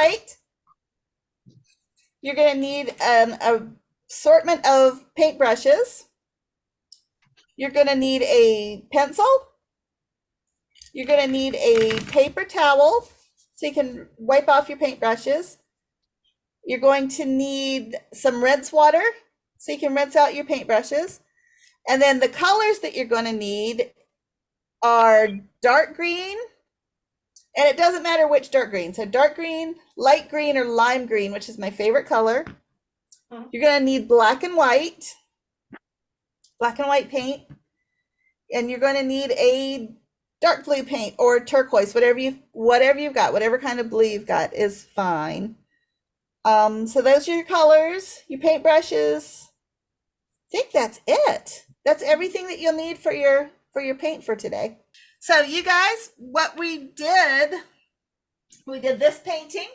white. You're going to need an assortment of paintbrushes. You're going to need a pencil. You're going to need a paper towel so you can wipe off your paintbrushes. You're going to need some rinse water so you can rinse out your paintbrushes. And then the colors that you're going to need are dark green, and it doesn't matter which dark green. So dark green, light green, or lime green, which is my favorite color. You're going to need black and white paint, and you're going to need a dark blue paint or turquoise, whatever you've got, whatever kind of blue you've got is fine. So those are your colors, your paintbrushes. I think that's it. That's everything that you'll need for your paint for today. So you guys, what we did this painting.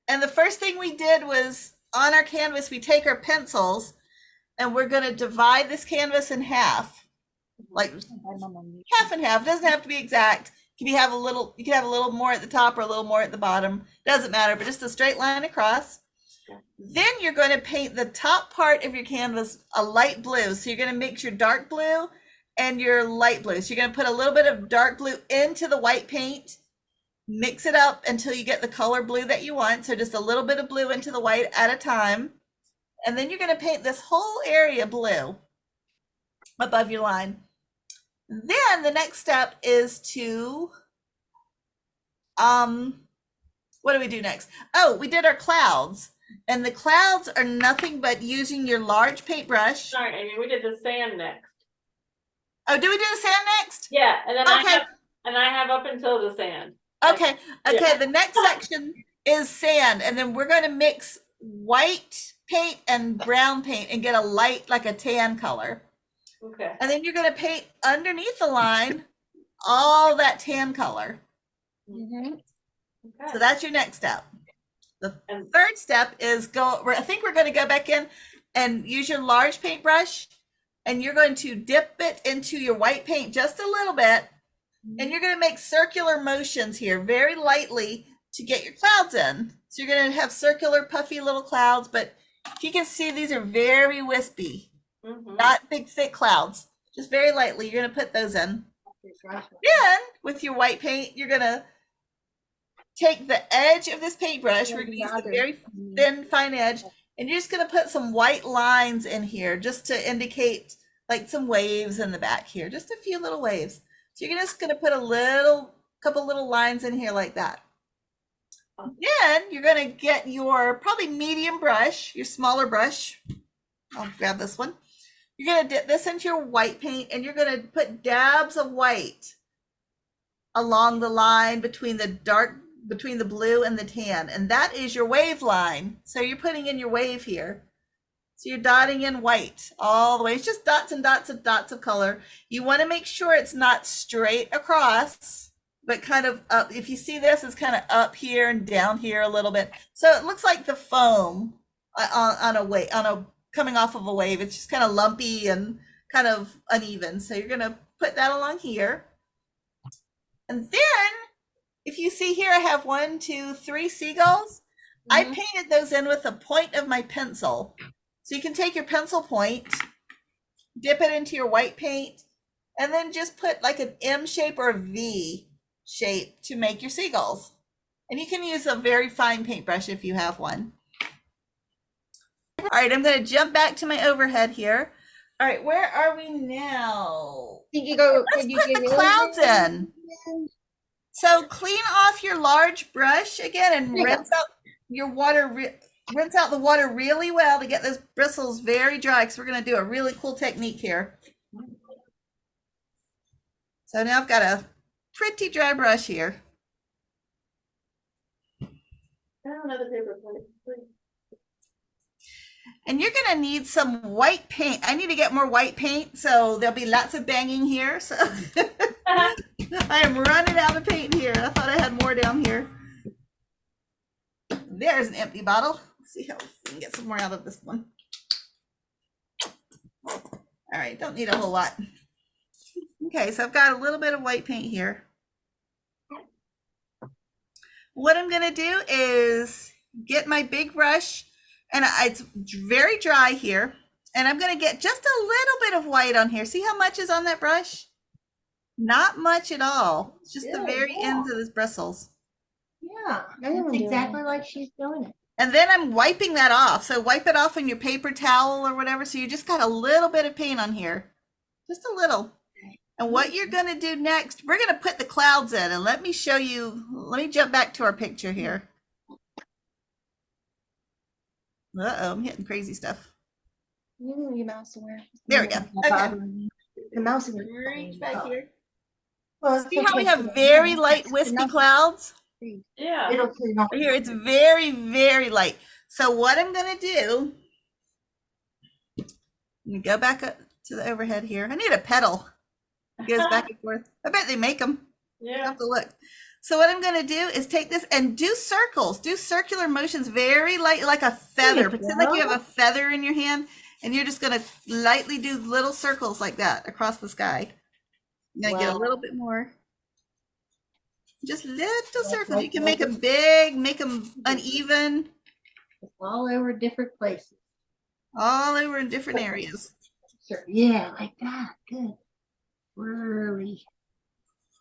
And the first thing we did was on our canvas, we take our pencils and we're going to divide this canvas in half, like half and half. It doesn't have to be exact. You can have a little more at the top or a little more at the bottom. Doesn't matter, but just a straight line across. Then you're going to paint the top part of your canvas a light blue. So you're going to mix your dark blue and your light blue. So you're going to put a little bit of dark blue into the white paint, mix it up until you get the color blue that you want. So just a little bit of blue into the white at a time. And then you're going to paint this whole area blue above your line. Then the next step is to, what do we do next? Oh, we did our clouds. And the clouds are nothing but using your large paintbrush. Sorry, Amy, we did the sand next. Oh, do we do the sand next? Yeah, and then I have up until the sand. Okay. Yeah. The next section is sand, and then we're going to mix white paint and brown paint and get a light, like a tan color. Okay. And then you're going to paint underneath the line all that tan color. Mm-hmm. Okay. So that's your next step. The third step is I think we're going to go back in and use your large paintbrush, and you're going to dip it into your white paint just a little bit, and you're going to make circular motions here very lightly to get your clouds in. So you're going to have circular, puffy little clouds, but if you can see, these are very wispy, not big, thick clouds, just very lightly. You're going to put those in. Then with your white paint, you're going to take the edge of this paintbrush. We're going to use the very thin, fine edge, and you're just going to put some white lines in here just to indicate like some waves in the back here, just a few little waves. So you're just going to put a couple little lines in here like that. Then you're going to get your probably medium brush, your smaller brush. I'll grab this one. You're going to dip this into your white paint, and you're going to put dabs of white along the line between the blue and the tan, and that is your wave line. So you're putting in your wave here. So you're dotting in white all the way. It's just dots and dots and dots of color. You want to make sure it's not straight across, but kind of up. If you see this, it's kind of up here and down here a little bit. So it looks like the foam coming off of a wave. It's just kind of lumpy and kind of uneven. So you're going to put that along here. And then if you see here, I have 1, 2, 3 seagulls. I painted those in with the point of my pencil. So you can take your pencil point, dip it into your white paint, and then just put like an M shape or a V shape to make your seagulls. And you can use a very fine paintbrush if you have one. All right, I'm going to jump back to my overhead here. All right, where are we now? Did you go? Let's put the clouds in. So clean off your large brush again and rinse out your water. Rinse out the water really well to get those bristles very dry, because we're going to do a really cool technique here. So now I've got a pretty dry brush here. Another paper plate, please. And you're going to need some white paint. I need to get more white paint, so there'll be lots of banging here. So I am running out of paint here. I thought I had more down here. There's an empty bottle. Let's see how we can get some more out of this one. All right, don't need a whole lot. Okay, so I've got a little bit of white paint here. what I'm gonna do is get my big brush, and it's very dry here, and I'm gonna get just a little bit of white on here. See how much is on that brush? Not much at all. It's just the very ends of those bristles. Yeah, that's exactly like she's doing it. And then I'm wiping that off. So wipe it off on your paper towel or whatever. So you just got a little bit of paint on here, just a little. And what you're going to do next, we're going to put the clouds in, and let me show you. Let me jump back to our picture here. Uh-oh, I'm hitting crazy stuff. You move your mouse somewhere. There we go. Okay. The mouse is Reach back here. Well, See how we have very light wispy clouds? Yeah. It'll clean off. Here, it's very, very light. So what I'm going to do, let me go back up to the overhead here. I need a pedal. It goes back and forth. I bet they make them. Yeah. I have to look. So what I'm going to do is take this and do circles, do circular motions, very light, like a feather. Pretend like you have a feather in your hand, and you're just going to lightly do little circles like that across the sky. You're going to get a little bit more. Just little circles. You can make them big, make them uneven. All over different places. All over in different areas. Sure. Yeah, like that. Good. Really.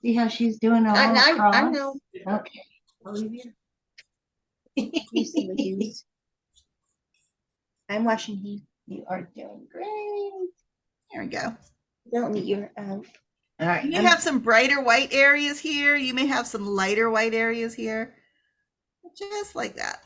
See how she's doing all across? I know. Okay. I'll leave you. I'm watching you. You are doing great. There we go. Don't need your All right. You have some brighter white areas here. You may have some lighter white areas here. Just like that.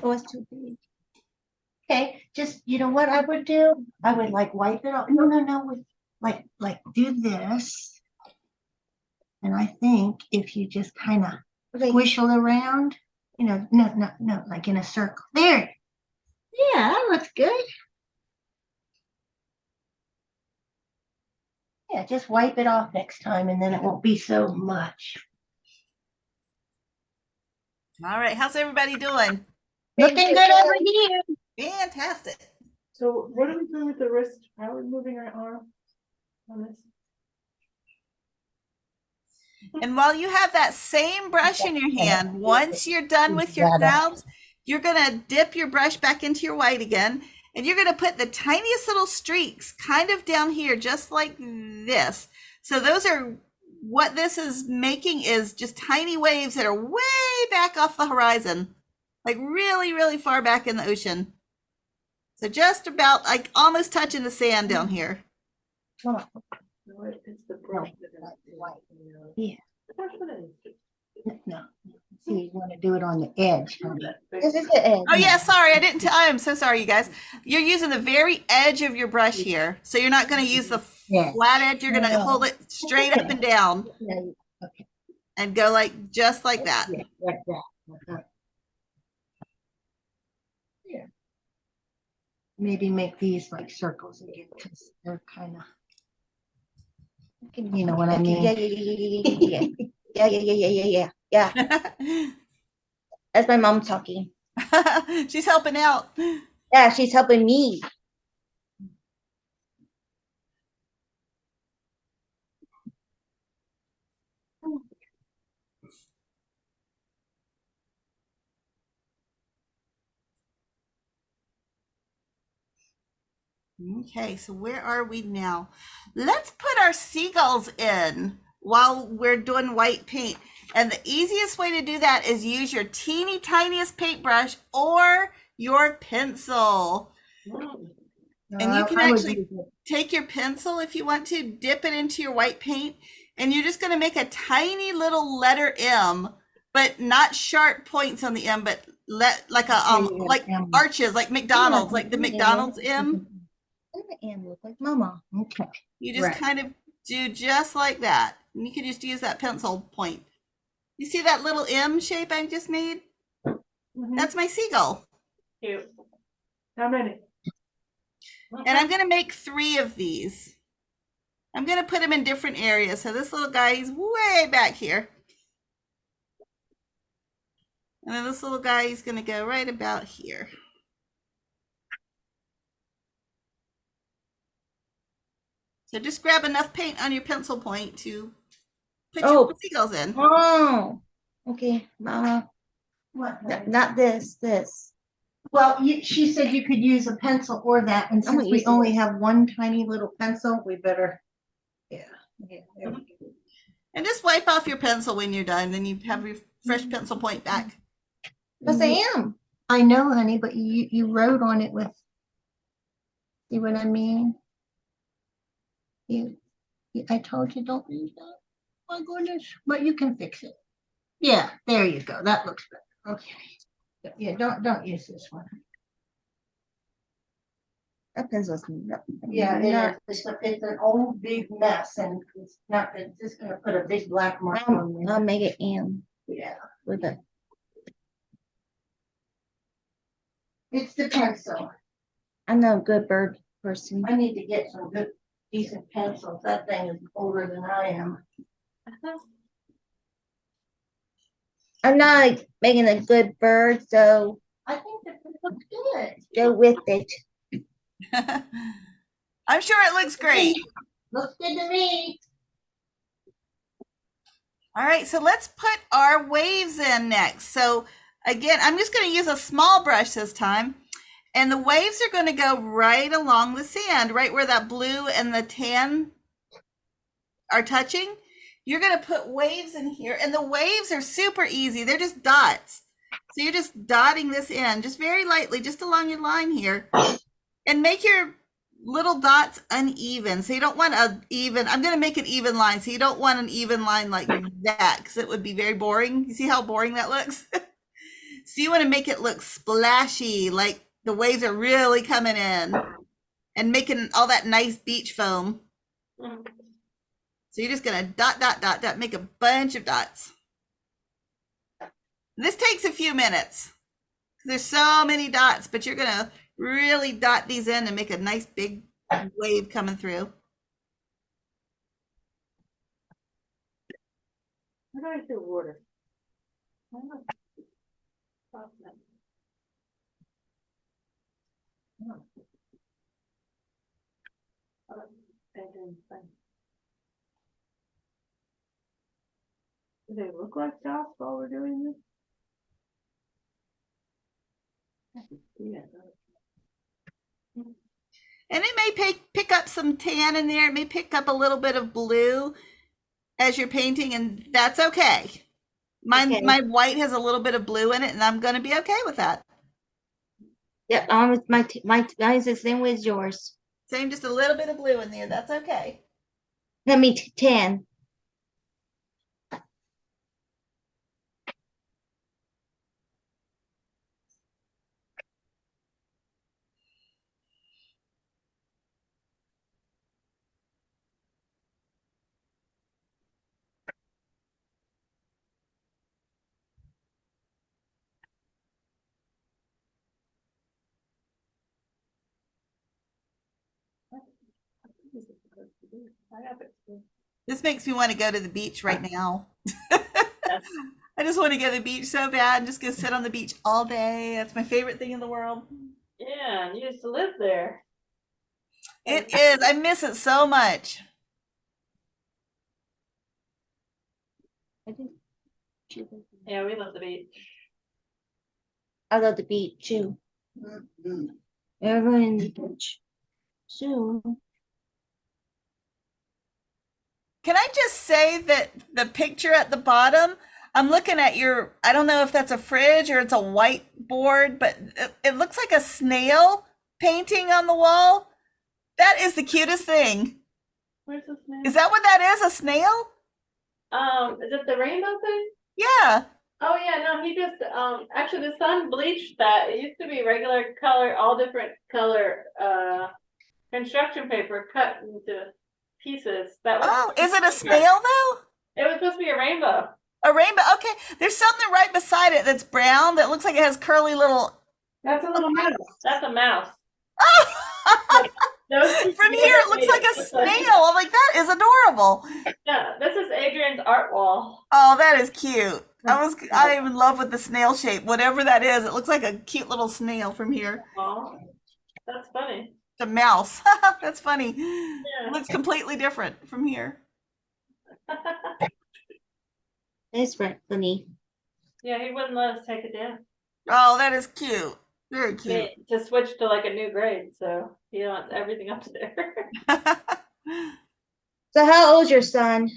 Oh, it's too big. Okay, just you know what I would do? I would like wipe it off. No, with like do this. And I think if you just kind of squishle around, no, like in a circle. There. Yeah, that looks good. Yeah, just wipe it off next time, and then it won't be so much. All right, how's everybody doing? Looking good over here. Fantastic. So what are we doing with the wrist? How are we moving our arm on this? And while you have that same brush in your hand, once you're done with your clouds, you're going to dip your brush back into your white again, and you're going to put the tiniest little streaks kind of down here, just like this. So those are what this is making, is just tiny waves that are way back off the horizon, like really, really far back in the ocean. So just about like almost touching the sand down here. It's the brush. Yeah. No. See, you want to do it on the edge. This is the edge. Oh yeah, sorry, I didn't. I'm so sorry, you guys. You're using the very edge of your brush here, so you're not going to use the flat edge. You're going to hold it straight up and down, and go like just like that. Yeah, like that. Yeah. Maybe make these like circles again, because they're kind of. You know what I mean? Yeah. That's my mom talking. She's helping out. Yeah, she's helping me. Okay, so where are we now? Let's put our seagulls in while we're doing white paint. And the easiest way to do that is use your teeny tiniest paintbrush or your pencil. And you can actually take your pencil if you want to, dip it into your white paint, and you're just going to make a tiny little letter M, but not sharp points on the M, but like arches, like McDonald's, like the McDonald's M. The M look like Mama. Okay. You just kind of do just like that. And you can just use that pencil point. You see that little M shape I just made? Mhm. That's my seagull. Cute. How many? And I'm gonna make 3 of these. I'm gonna put them in different areas. So this little guy, he's way back here. And then this little guy, he's gonna go right about here. So just grab enough paint on your pencil point to put your seagulls in. Oh, okay. What? Not this, this. Well, she said you could use a pencil or that, and I'm gonna since we use only this. have one tiny little pencil, we better. Yeah, there we go. And just wipe off your pencil when you're done. Then you have your fresh pencil point back. Yes, I am. I know, honey, but you wrote on it with. See what I mean? I told you don't use that. My goodness, but you can fix it. Yeah, there you go. That looks better. Okay. Yeah, don't use this one. That pencil's Yeah, not. it's an old big mess, and it's just gonna put a big black mark on I'll you. make it M Yeah, with it. it's the pencil. I'm not a good bird person. I need to get some good, decent pencils. That thing is older than I am. I'm not like making a good bird, so I think that it looks good. go with it. I'm sure it looks great. Looks good to me. All right, so let's put our waves in next. So again, I'm just going to use a small brush this time. And the waves are going to go right along the sand, right where that blue and the tan are touching. You're going to put waves in here, and the waves are super easy. They're just dots. So you're just dotting this in just very lightly, just along your line here. And make your little dots uneven. So you don't want an even, I'm going to make an even line. So you don't want an even line like that, because it would be very boring. You see how boring that looks? So you want to make it look splashy, like the waves are really coming in and making all that nice beach foam. So you're just going to dot, dot, dot, dot, make a bunch of dots. This takes a few minutes. There's so many dots, but you're going to really dot these in and make a nice big wave coming through. How do I do water? Do they look like dots while we're doing this? Yeah. And it may pick up some tan in there. It may pick up a little bit of blue as you're painting, and that's okay. Okay. My white has a little bit of blue in it, and I'm going to be okay with that. Yep, mine's the same way as yours. Same, just a little bit of blue in there. That's okay. Let me 10. This makes me want to go to the beach right now. I just want to go to the beach so bad and just go sit on the beach all day. That's my favorite thing in the world. Yeah, and you used to live there. It is. I miss it so much. Yeah, we love the beach. I love the beach too. Everyone in the beach. Soon. Can I just say that the picture at the bottom, I'm looking at your, I don't know if that's a fridge or it's a whiteboard, but it looks like a snail painting on the wall. That is the cutest thing. Where's the snail? Is that what that is? A snail? Is it the rainbow thing? Yeah. Oh yeah, no, he just actually the sun bleached that. It used to be regular color, all different color construction paper cut into pieces. That was Oh, is it a snail though? it was supposed to be a rainbow. A rainbow. Okay. There's something right beside it that's brown that looks like it has curly little. That's a little mouse. That's a mouse. Oh! Those two From here, it looks like a snail. I'm like, that is adorable. Yeah, this is Adrian's art wall. Oh, that is cute. I'm in love with the snail shape. Whatever that is, it looks like a cute little snail from here. Oh, that's funny. The mouse. That's funny. Yeah. Looks completely different from here. That's funny. Yeah, he wouldn't let us take it down. Oh, that is cute. Very cute. To switch to like a new grade, so he wants everything up there. So how old's your son?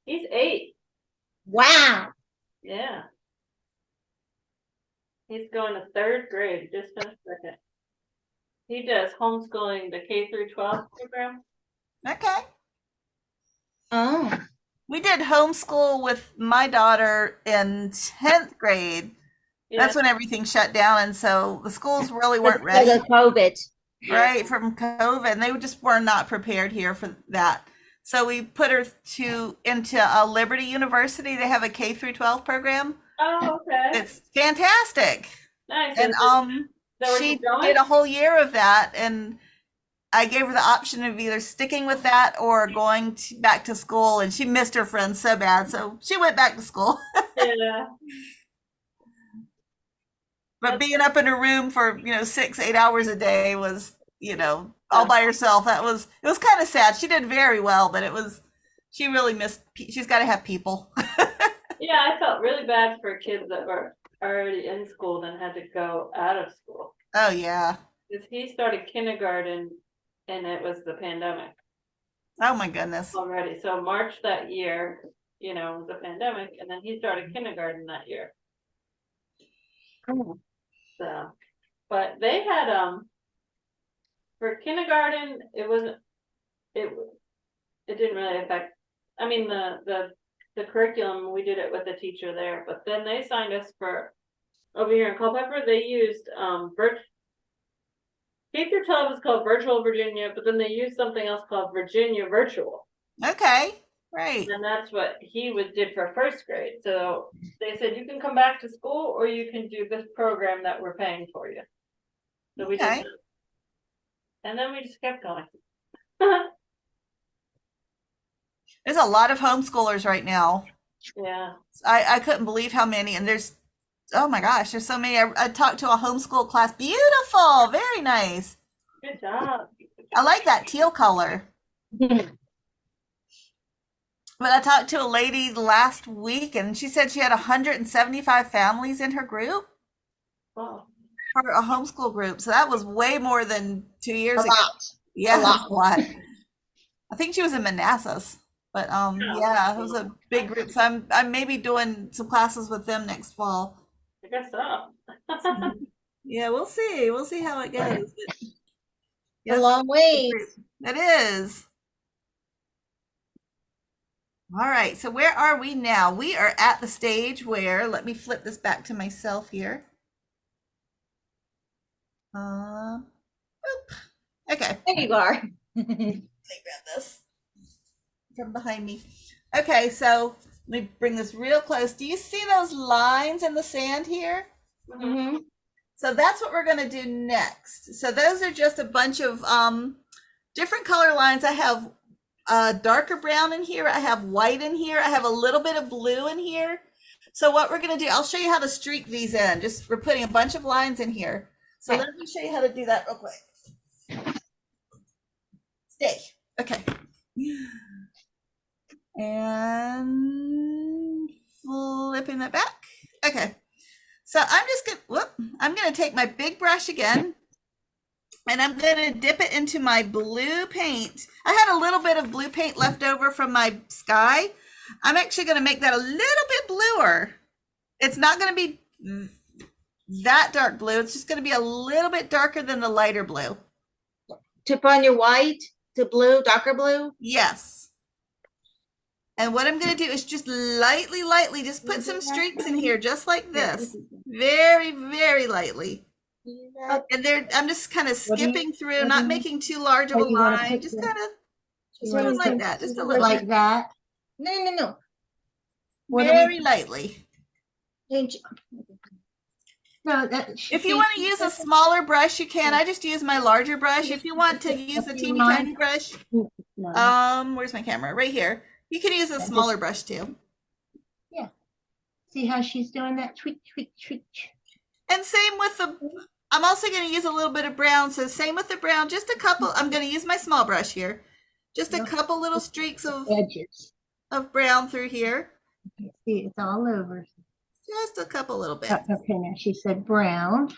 He's 8. Wow. Yeah. He's going to 3rd grade, just finished 2nd. He does homeschooling, the K through 12 program. Okay. Oh. We did homeschool with my daughter in 10th grade. Yeah. That's when everything shut down. And so the schools really weren't Because ready. of COVID. Right, from COVID. And they just were not prepared here for that. So we put her into a Liberty University. They have a K through 12 program. Oh, okay. It's fantastic. Nice. And Is that where she you're going? did a whole year of that, and I gave her the option of either sticking with that or going back to school, and she missed her friends so bad, so she went back to school. Yeah. But being up in her room for 6-8 hours a day was all by herself. It was kind of sad. She did very well, but she really missed. She's got to have people. Yeah, I felt really bad for kids that were already in school then had to go out of school. Oh yeah. Because he started kindergarten and it was the pandemic Oh my goodness. already. So March that year, was the pandemic, and then he started kindergarten that year. Oh. So, but they had for kindergarten, it didn't really affect. I mean, the curriculum, we did it with the teacher there, but then they signed us for over here in Culpeper. They used K through 12 is called Virtual Virginia, but then they used something else called Virginia Virtual. Okay. Right. And that's what he did for 1st grade. So they said, you can come back to school or you can do this program that we're paying for you. So we did Okay. that. And then we just kept going. There's a lot of homeschoolers right now. Yeah. I couldn't believe how many, and oh my gosh, there's so many. I talked to a homeschool class. Beautiful. Very nice. Good job. I like that teal color. But I talked to a lady last week, and she said she had 175 families in her group Wow. for a homeschool group. So that was way more than 2 years A ago. lot. Yeah, A lot. a lot. I think she was in Manassas, but yeah, it was a big group. So I'm maybe doing some classes with them next fall. I guess so. Yeah, we'll see. We'll see how it goes. But, yeah, A long way. it is. All right, so where are we now? We are at the stage where, let me flip this back to myself here. Oop. Okay, There you are. let me grab this from behind me. Okay, so let me bring this real close. Do you see those lines in the sand here? Mhm. hmm So that's what we're going to do next. So those are just a bunch of different color lines. I have darker brown in here. I have white in here. I have a little bit of blue in here. So what we're going to do, I'll show you how to streak these in. We're putting a bunch of lines in here. So let me show you how to do that real quick. Stay. Okay. And flipping that back. Okay. So I'm going to take my big brush again, and I'm going to dip it into my blue paint. I had a little bit of blue paint left over from my sky. I'm actually going to make that a little bit bluer. It's not going to be that dark blue. It's just going to be a little bit darker than the lighter blue. To put on your white, to blue, darker blue. Yes. And what I'm going to do is just lightly, just put some streaks in here, just like this. Very, very lightly. And I'm just kind of skipping through, not making too large of a line. Just kind of, just doing like that. Just a little Like that. No. What do very lightly. Change. No, that. If you want to use a smaller brush, you can. I just use my larger brush. If you want to use a teeny tiny brush, where's my camera? Right here. You can use a smaller brush too. See how she's doing that? Tweak, tweak, tweak. And same with the, I'm also going to use a little bit of brown. So same with the brown, just a couple. I'm going to use my small brush here. Just a couple little streaks Edges. of brown through here. See, it's all over. Just a couple little bits. Okay, now she said brown.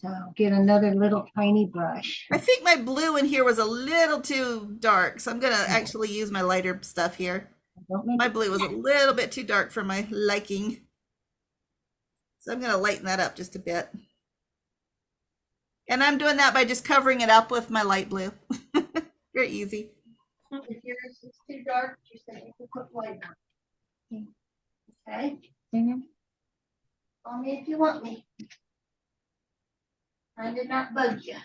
So get another little tiny brush. I think my blue in here was a little too dark. So I'm going to actually use my lighter stuff here. Don't make My it blue was a little bit too dark for my liking. So I'm going to lighten that up just a bit. And I'm doing that by just covering it up with my light blue. Very easy. If yours is too dark, you say you can put white on. Okay? Call me if you want me. I did not bug you.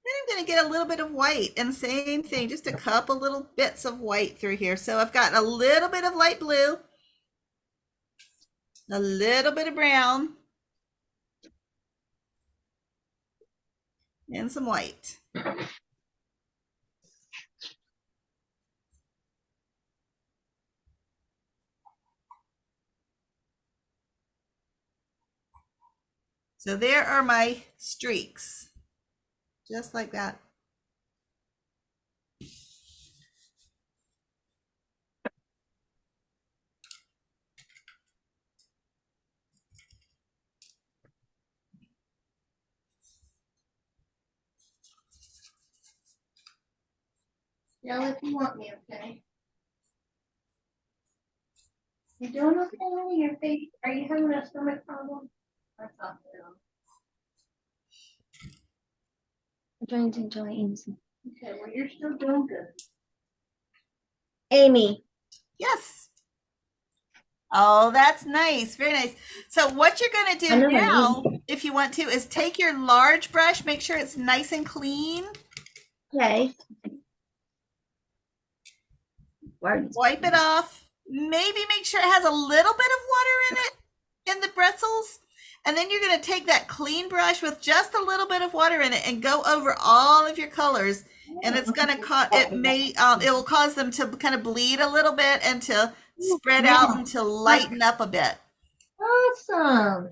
Then I'm going to get a little bit of white, and same thing, just a couple little bits of white through here. So I've got a little bit of light blue, a little bit of brown, and some white. So there are my streaks, just like that. Yell if you want me, okay? You doing okay on your face? Are you having a stomach problem? I thought so. Trying to enjoy Amy. Okay, well, you're still doing good. Amy. Yes. Oh, that's nice. Very nice. So what you're going to I do know my now, if you want to, is take your large brush, make sure it's nice and clean. Okay. Words. Wipe it off. Maybe make sure it has a little bit of water in it, in the bristles. And then you're going to take that clean brush with just a little bit of water in it and go over all of your colors. And it's going to cause, it will cause them to kind of bleed a little bit and to spread out and to lighten up a bit. Awesome.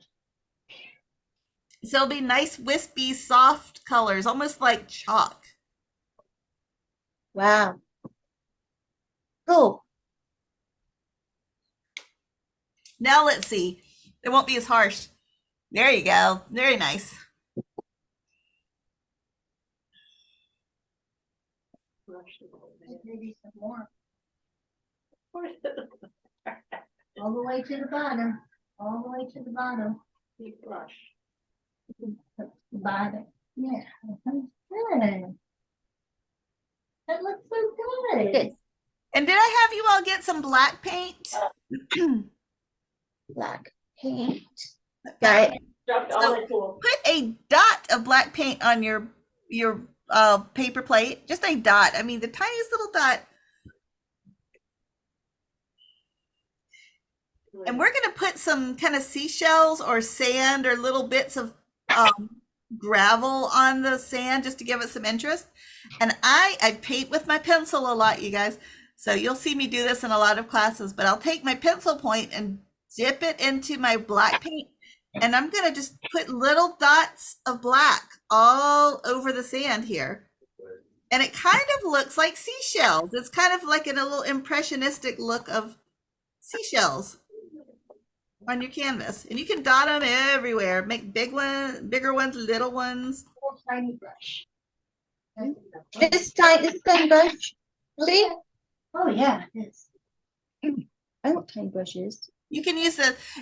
So it'll be nice, wispy, soft colors, almost like chalk. Wow. Cool. Now let's see. It won't be as harsh. There you go. Very nice. Maybe some more. All the way to the bottom. All the way to the bottom. Deep blush. Bottom. Yeah. Good. That looks so good. Good. And did I have you all get some black paint? Black paint. Got it. Dropped all the tools. Put a dot of black paint on your paper plate. Just a dot. I mean, the tiniest little dot. And we're going to put some kind of seashells or sand or little bits of gravel on the sand just to give it some interest. And I paint with my pencil a lot, you guys. So you'll see me do this in a lot of classes, but I'll take my pencil point and dip it into my black paint. And I'm going to just put little dots of black all over the sand here. And it kind of looks like seashells. It's kind of like a little impressionistic look of seashells on your canvas. And you can dot them everywhere. Make big ones, bigger ones, little ones. Little tiny brush. This tiny brush. See? Oh yeah, it is. I want tiny brushes. You can use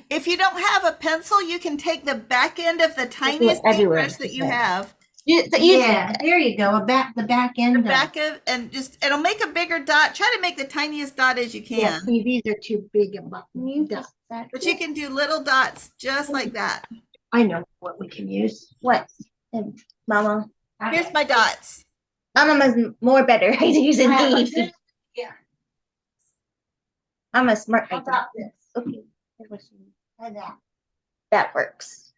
if you don't have a pencil, you can take the back end of the tiniest everywhere. paintbrush that you have. Yeah, there you go. The back end. The back of, and just, it'll make a bigger dot. Try to make the tiniest dot as you Yeah, can. see, these are too big and dots. But you can do little dots just like that. I know what we can use. What? Mama. Here's my dots. Mama's more better at using these. I'm a smart How lady. about this? Okay, Try that. that works.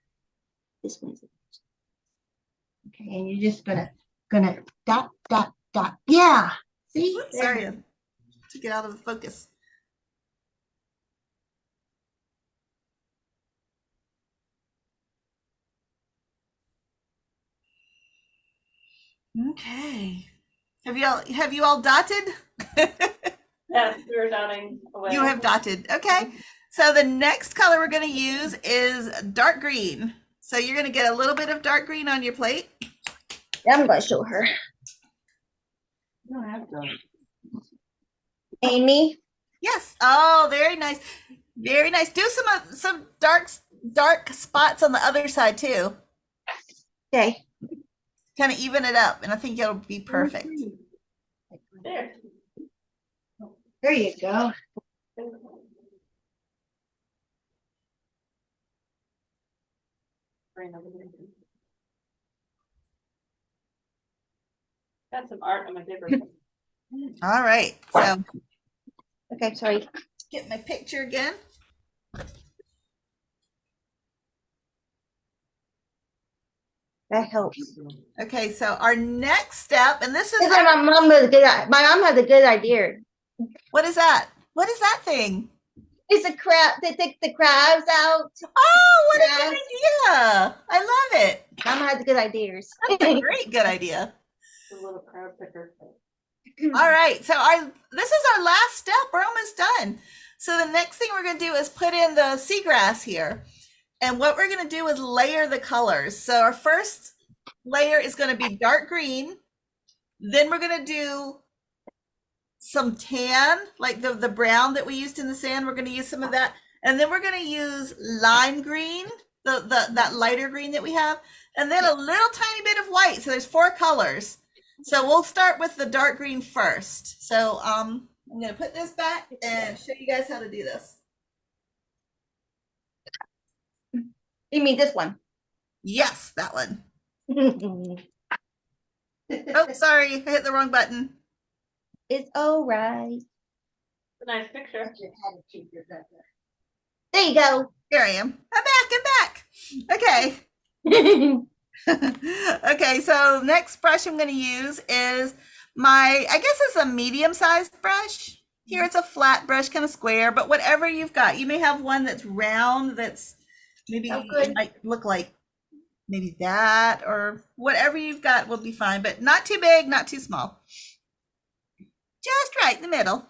This one's Okay, and you're just gonna dot, dot, dot. Yeah. See? Whoops, sorry to get out of the focus. Okay. Have you all dotted? Yes, we were dotting away. You have dotted. Okay. So the next color we're going to use is dark green. So you're going to get a little bit of dark green on your plate. I'm gonna show her. You don't have to. Amy. Yes. Oh, very nice. Very nice. Do some dark spots on the other side too. Okay. Kind of even it up, and I think it'll be perfect. There. There you go. Got some art on my paper. All right. So Okay, sorry. get my picture again. That helps. Okay. So our next step, and this is It's like my mom has a good idea. what is that? What is that thing? It's a crab. They take the crabs out. Oh, what a good Yes. idea! I love it. Mom has good ideas. That's a great good idea. The little crowd picker. All right, so this is our last step. We're almost done. So the next thing we're going to do is put in the seagrass here. And what we're going to do is layer the colors. So our first layer is going to be dark green. Then we're going to do some tan, like the brown that we used in the sand. We're going to use some of that. And then we're going to use lime green, that lighter green that we have. And then a little tiny bit of white. So there's 4 colors. So we'll start with the dark green first. So I'm going to put this back and show you guys how to do this. You mean this one? Yes, that one. It's Oh, sorry, I hit the wrong button. all right. It's a nice picture. That's your attitude, you're better. There you go. Here I am. I'm back. Okay. Okay, so next brush I'm going to use is I guess it's a medium-sized brush. Here it's a flat brush, kind of square, but whatever you've got. You may have one that's round, that's maybe Oh, good. it might look like maybe that, or whatever you've got will be fine, but not too big, not too small. Just right in the middle.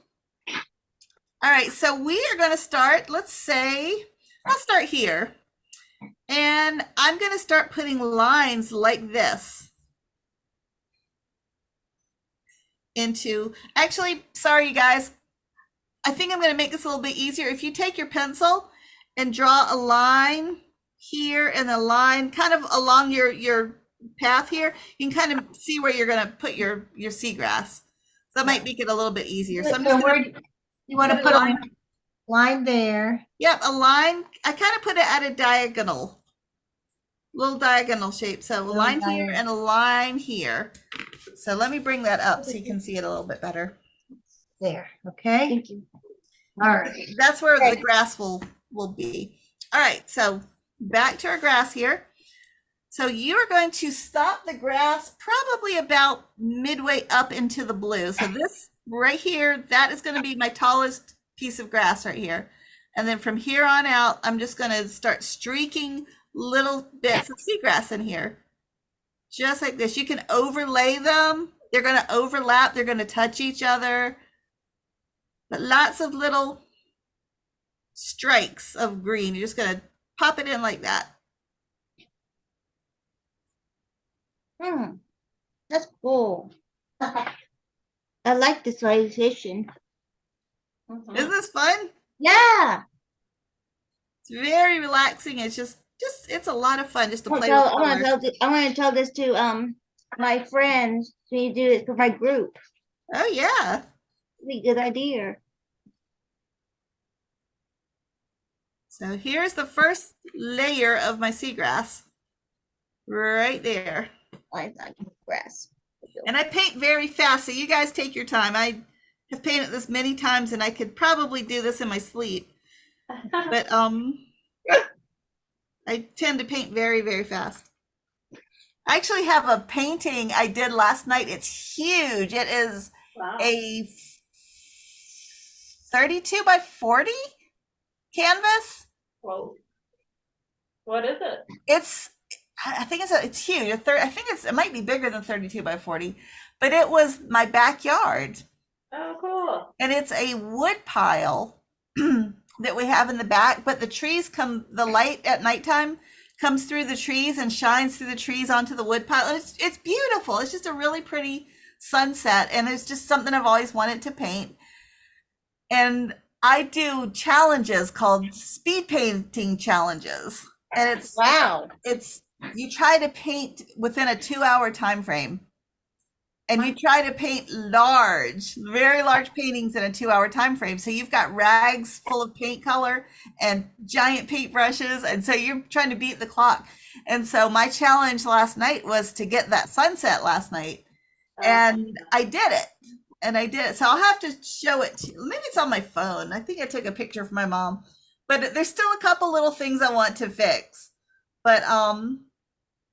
All right, so we are going to start, let's say, I'll start here. And I'm going to start putting lines like this into, actually, sorry, you guys. I think I'm going to make this a little bit easier. If you take your pencil and draw a line here and a line kind of along your path here, you can kind of see where you're going to put your seagrass. So that might make it a little bit easier. So I'm So just where going to you want to put a line there. Yep, a line. I kind of put it at a diagonal, little diagonal shape. So a Little line here diagonal. and a line here. So let me bring that up so you can see it a little bit better. There, okay? Thank you. All right. That's where Okay. the grass will be. All right, so back to our grass here. So you are going to stop the grass probably about midway up into the blue. So this right here, that is going to be my tallest piece of grass right here. And then from here on out, I'm just going to start streaking little bits of seagrass in here. Just like this. You can overlay them. They're going to overlap. They're going to touch each other. But lots of little strikes of green. You're just going to pop it in like that. That's cool. I like this visualization. Isn't this fun? Yeah. It's very relaxing. It's just it's a lot of fun just to play with I want color. to tell this to my friends. We do it for my group. Oh yeah. Be a good idea. So here's the first layer of my seagrass. Right there. I like grass. And I paint very fast, so you guys take your time. have painted this many times and I could probably do this in my sleep. But I tend to paint very, very fast. I actually have a painting I did last night. It's huge. It is Wow. a 32 by 40 canvas. Whoa. What is it? It's I think it's huge. I think it might be bigger than 32 by 40, but it was my backyard. Oh, cool. And it's a wood pile that we have in the back, but the light at nighttime comes through the trees and shines through the trees onto the wood pile. It's beautiful. It's just a really pretty sunset, and it's just something I've always wanted to paint. And I do challenges called speed painting challenges. And Wow. it's you try to paint within a 2-hour time frame. And you try to paint very large paintings in a 2-hour time frame. So you've got rags full of paint color and giant paint brushes. And so you're trying to beat the clock. And so my challenge last night was to get that sunset last night. And I did it. So I'll have to show it to you. Maybe it's on my phone. I think I took a picture for my mom. But there's still a couple little things I want to fix. But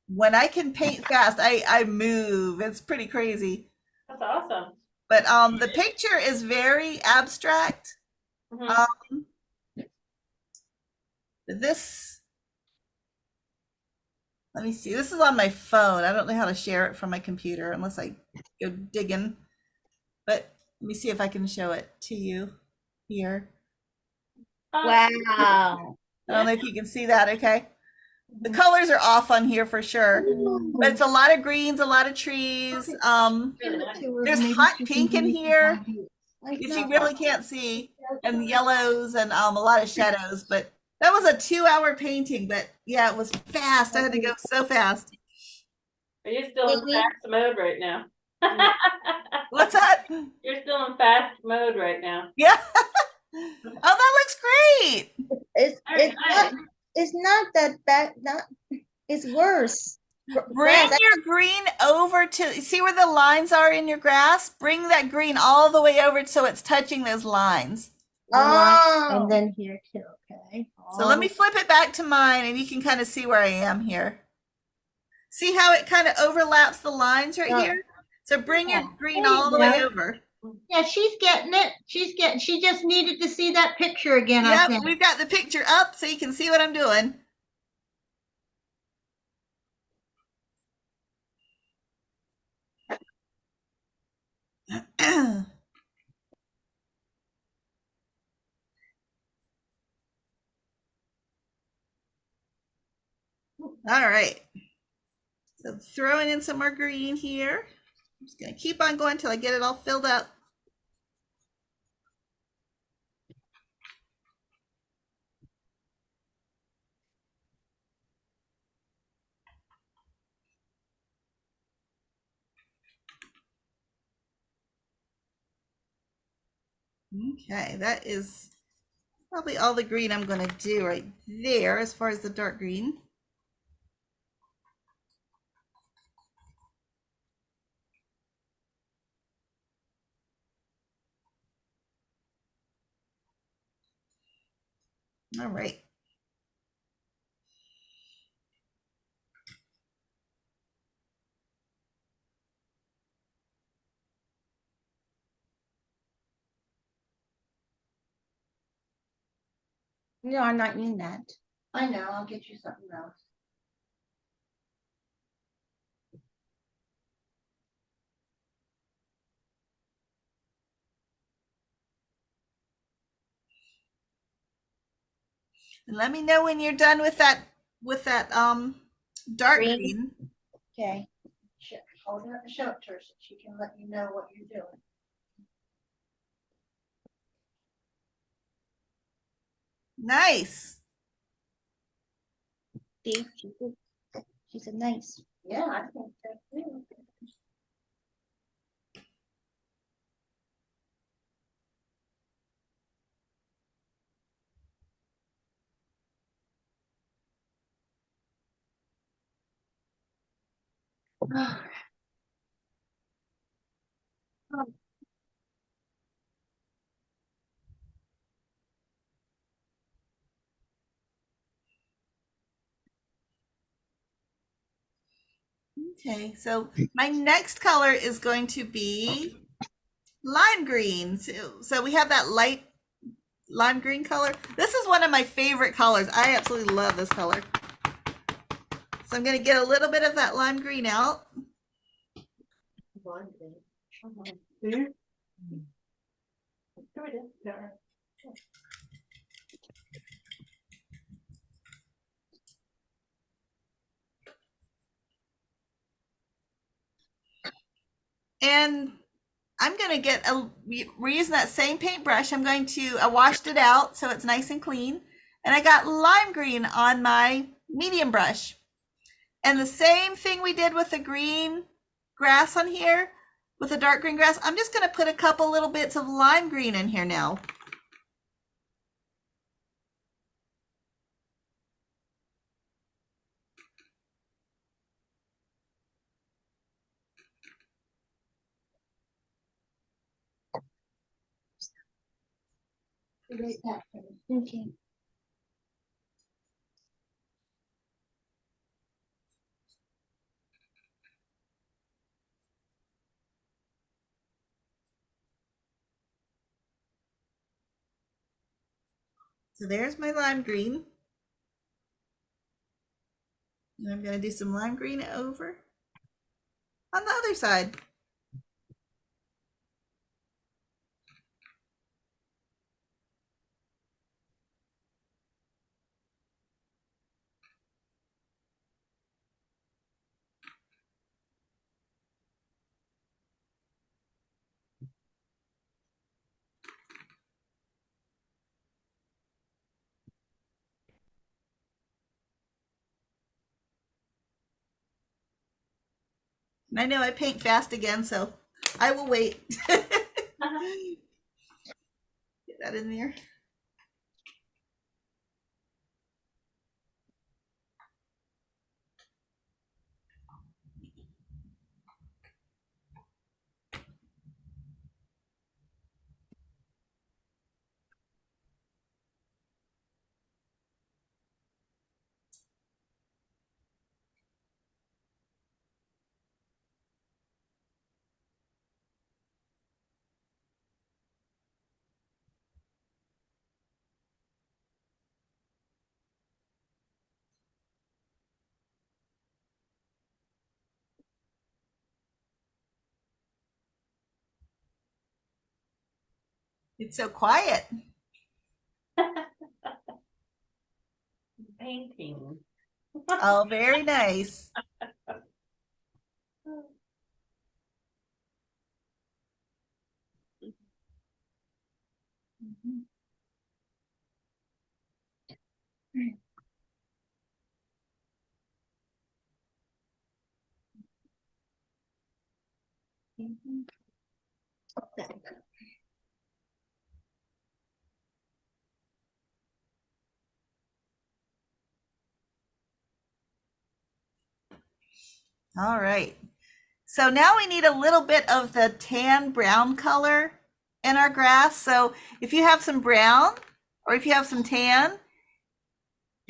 when I can paint fast, I move. It's pretty crazy. That's awesome. But the picture is very abstract. Mhm. Let me see. This is on my phone. I don't know how to share it from my computer unless I go digging. But let me see if I can show it to you here. Wow. I don't know if you can see that. Okay. The colors are off on here for sure, but it's a lot of greens, a lot of trees. There's hot pink in here, if you really can't see, and yellows and a lot of shadows. But that was a 2-hour painting. But yeah, it was fast. I had to go so fast. Are you still in fast mode right now? What's that? You're still in fast mode right now. Yeah. Oh, that looks great. It's not that bad. It's worse. Bring your green over to see where the lines are in your grass. Bring that green all the way over so it's touching those lines. Oh. And then here too, okay? So let me flip it back to mine and you can kind of see where I am here. See how it kind of overlaps the lines right here? So bring your green all the way over. Yeah, she's getting it. She just needed to see that picture again, I Yep, think. we've got the picture up so you can see what I'm doing. All right. So throwing in some more green here. I'm just going to keep on going till I get it all filled up. Okay, that is probably all the green I'm going to do right there as far as the dark green. All right. No, I'm not using that. I know, I'll get you something else. And let me know when you're done with that dark Green. green. Okay. Hold it up and show it to her so she can let you know what you're doing. Nice. See, she said nice. Yeah, I think that's it. Okay, so my next color is going to be lime green. So we have that light lime green color. This is one of my favorite colors. I absolutely love this color. So I'm going to get a little bit of that lime green out. Do you? Do it. Yeah. And I'm going to get we're using that same paintbrush. I'm going to, I washed it out so it's nice and clean. And I got lime green on my medium brush. And the same thing we did with the green grass on here, with the dark green grass, I'm just going to put a couple little bits of lime green in here now. Right back. Okay. So there's my lime green. And I'm going to do some lime green over on the other side. And I know I paint fast again, so I will wait. Get that in there. It's so quiet. Painting. Oh, very nice. All right. So now we need a little bit of the tan brown color in our grass. So if you have some brown or if you have some tan,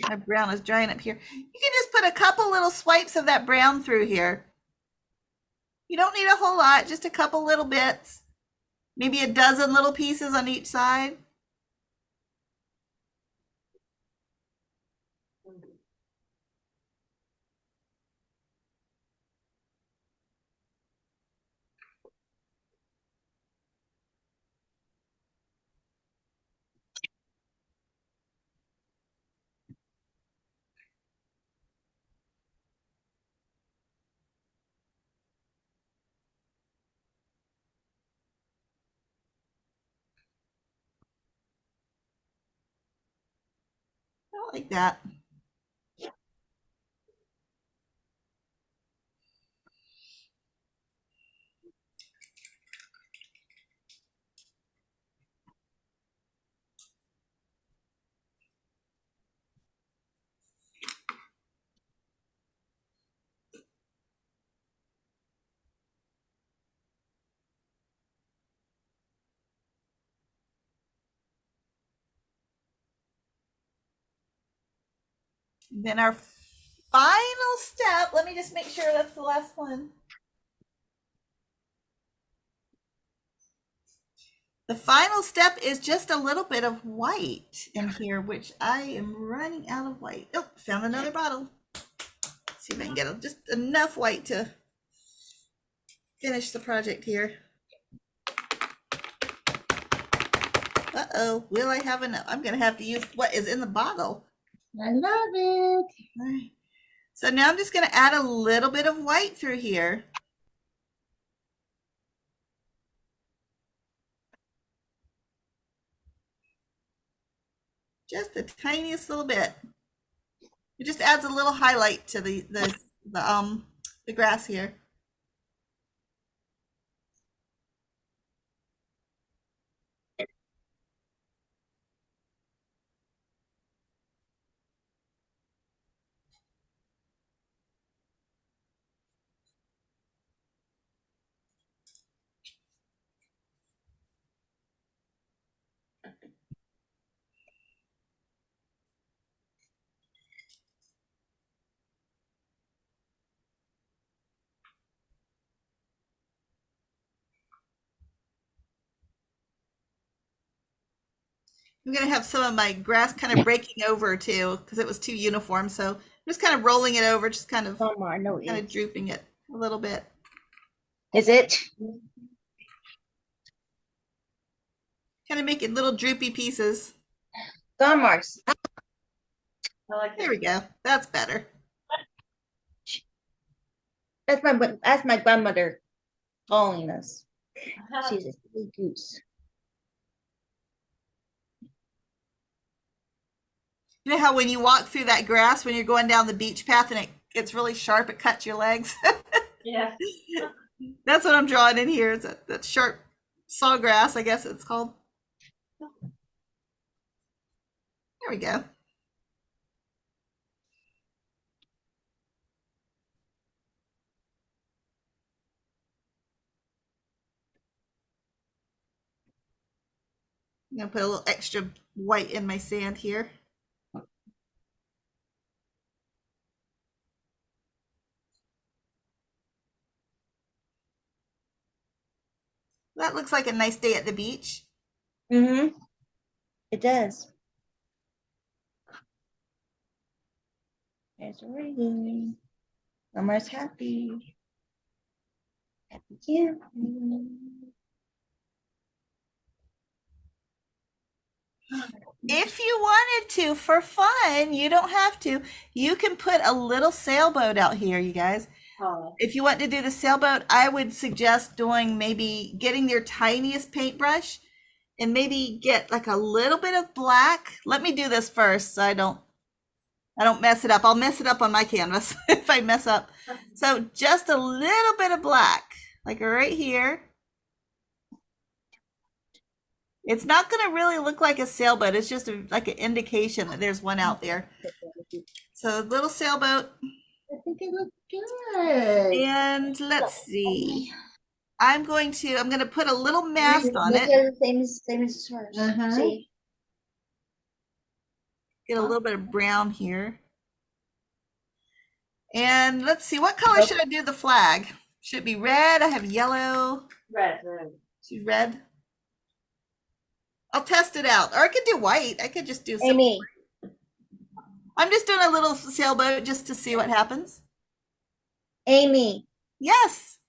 my brown is drying up here. You can just put a couple little swipes of that brown through here. You don't need a whole lot, just a couple little bits. Maybe a dozen little pieces on each side. Like that. Then our final final step, let me just make sure that's the last one. The final step is just a little bit of white in here, which I am running out of white. Oh, found another bottle. Let's see if I can get just enough white to finish the project here. Uh-oh, will I have enough? I'm gonna have to use what is in the bottle. I love it. All right. So now I'm just gonna add a little bit of white through here. Just the tiniest little bit. It just adds a little highlight to the grass here. I'm gonna have some of my grass kind of breaking over too, because it was too uniform. So I'm just kind of rolling it over, just kind of drooping it a little bit. Is it? Kind of making little droopy pieces. Gone, Mars. I like There we go. That's better. That's my grandmother calling us. it. She's a silly goose. You know how when you walk through that grass, when you're going down the beach path and it's really sharp, it cuts your legs? Yeah. That's what I'm drawing in here. It's that sharp sawgrass, I guess it's called. There we go. I'm gonna put a little extra white in my sand here. That looks like a nice day at the beach. Mm-hmm. It does. There's reading. Mama's happy. Happy camping. If you wanted to, for fun, you don't have to. You can put a little sailboat out here, you guys. Oh, If you want to do the sailboat, I would suggest doing maybe getting your tiniest paintbrush and maybe get like a little bit of black. Let me do this first so I don't mess it up. I'll mess it up on my canvas if I mess up. So just a little bit of black, like right here. It's not going to really look like a sailboat. It's just like an indication that there's one out there. So a little sailboat. I think it looks good. And let's see. I'm going to put a little mast on These it. are the same as hers. Uh-huh. See? Get a little bit of brown here. And let's see, what color should I do the flag? Should it be red? I have yellow. red. Should red? I'll test it out. Or I could do white. I could just do some. Amy. I'm just doing a little sailboat just to see what happens. Amy. Yes.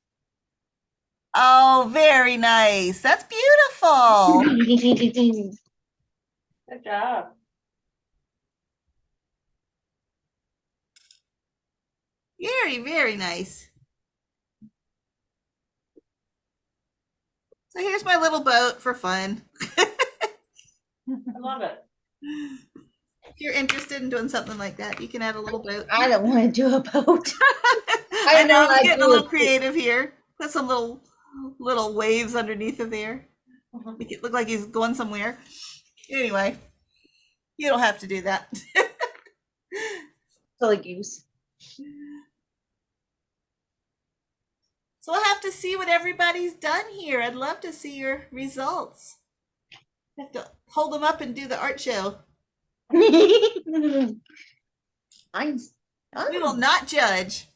Oh, very nice. That's beautiful. Good job. Very, very nice. So here's my little boat for fun. I love it. If you're interested in doing something like that, you can add a little boat. I don't want to do a boat. I know, I was I getting a do little it. creative here. Put some little waves underneath of there. Make it look like he's going somewhere. Anyway, you don't have to do that. Silly goose. So we'll have to see what everybody's done here. I'd love to see your results. I have to hold them up and do the art show. I We will not judge.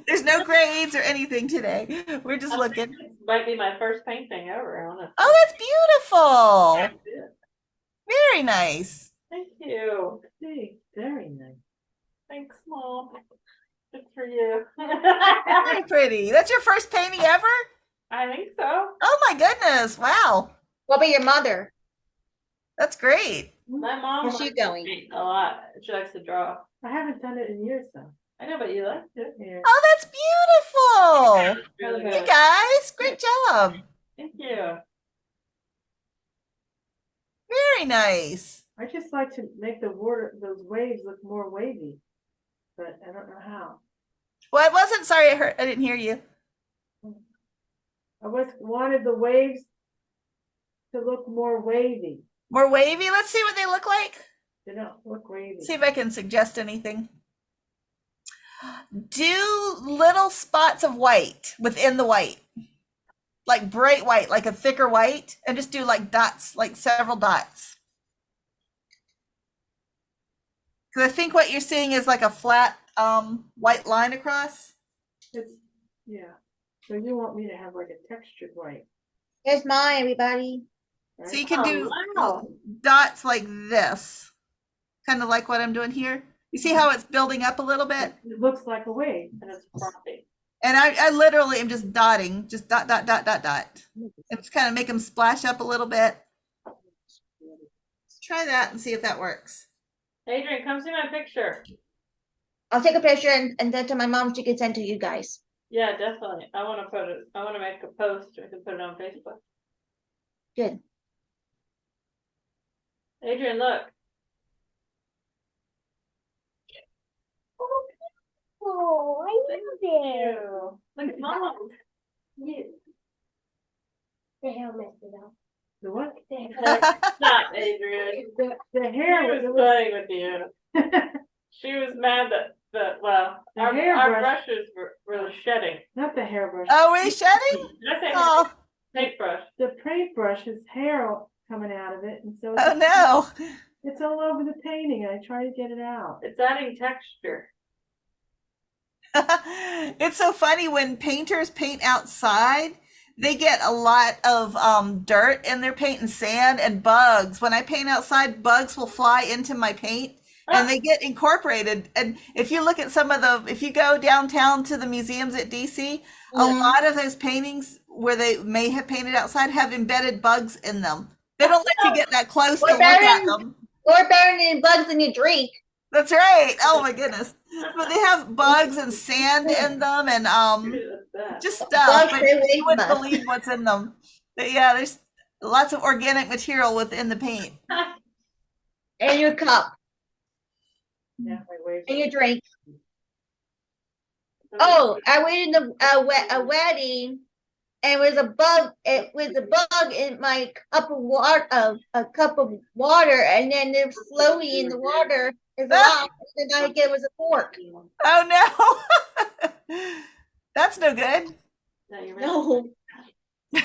There's no grades or anything today. We're just looking. This might be my first painting ever, honestly. Oh, that's beautiful. Very nice. Thank you. See, very nice. Thanks, Mom. Good for you. Very pretty. That's your first painting ever? I think so. Oh my goodness. Wow. What about your mother? That's great. My mom How's she likes to going? paint a lot. She likes to draw. I haven't done it in years though. I know, but you liked it. Yeah. Oh, that's beautiful. It's really Hey good. guys, great job. Thank you. Very nice. I just like to make the water, those waves look more wavy, but I don't know how. Well, I wasn't sorry. I didn't hear you. I wanted the waves to look more wavy. More wavy. Let's see what they look like. They don't look wavy. See if I can suggest anything. Do little spots of white within the white, like bright white, like a thicker white, and just do like dots, like several dots. Because I think what you're seeing is like a flat white line across. It's, yeah. So you want me to have like a textured white, Here's mine, everybody. right? So you can do wow. dots like this, kind of like what I'm doing here. You see how it's building up a little bit? It looks like a wave. And it's frothy. And I literally am just dotting, just dot, dot, dot, dot, dot. And just kind of make them splash up a little bit. Try that and see if that works. Adrian, come see my picture. I'll take a picture and then to my mom, she can send to you guys. Yeah, definitely. I want to put it. I want to make a post. We can put it on Facebook. Good. Adrian, look. Oh, I Thank you. Look at Mom. The hair messed it up. The what? Stop, Adrian. The She hair was was, playing with you. She was mad that well, The our hairbrush. brushes were shedding. not the hairbrush. Oh, we shedding? Did I say Oh, paintbrush? The paintbrush is hair coming out of it, and so oh no. it's all over the painting. I try to get it out. It's adding texture. It's so funny when painters paint outside, they get a lot of dirt in their paint and sand and bugs. When I paint outside, bugs will fly into my paint and they get incorporated. And if you look at if you go downtown to the museums at DC, a lot of those paintings where they may have painted outside have embedded bugs in them. They don't let you get that close to What look at about them. Or better than bugs in your drink. That's right. Oh my goodness. But they have bugs and sand in them and just stuff. Bugs, But they waste you wouldn't bugs. believe what's in them. But yeah, there's lots of organic material within the paint. And your cup. Yeah, my waves. And your drink. Oh, I went in a wedding and it was a bug. It was a bug in my cup of water, a cup of water, and then it was floating in the water. Is a lot. And then I get it was a fork. Oh no. That's no good. No, so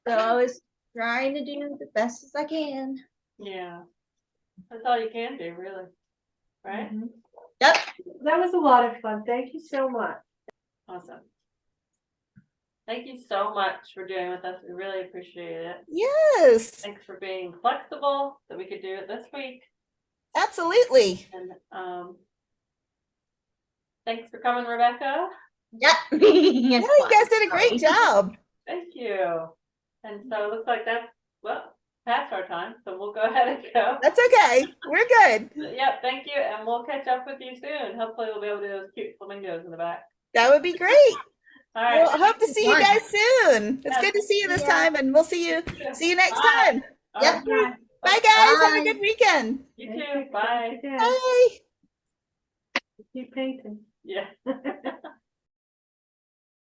I was trying to do the best as I can. Yeah. That's all you can do, really. Right? Mhm. Yep. That was a lot of fun. Thank you so much. Awesome. Thank you so much for doing with us. We really appreciate it. Yes, Thanks for being flexible that we could do it this week. absolutely. And thanks for coming, Rebecca. Yep. Yeah, you guys did a great job. Thank you. And so it looks like that's past our time, so we'll go ahead and go. That's okay. We're good. Yep, thank you, and we'll catch up with you soon. Hopefully we'll be able to do those cute flamingos in the back. That would be great. All right. Well, I hope to see you Fun. guys soon. It's Yeah. good to see you this Yeah. time, and we'll see you next Bye. time. All Yep. right. Bye, guys. Have a Bye. good weekend. You too. Bye. Again, Bye. keep painting. Yeah.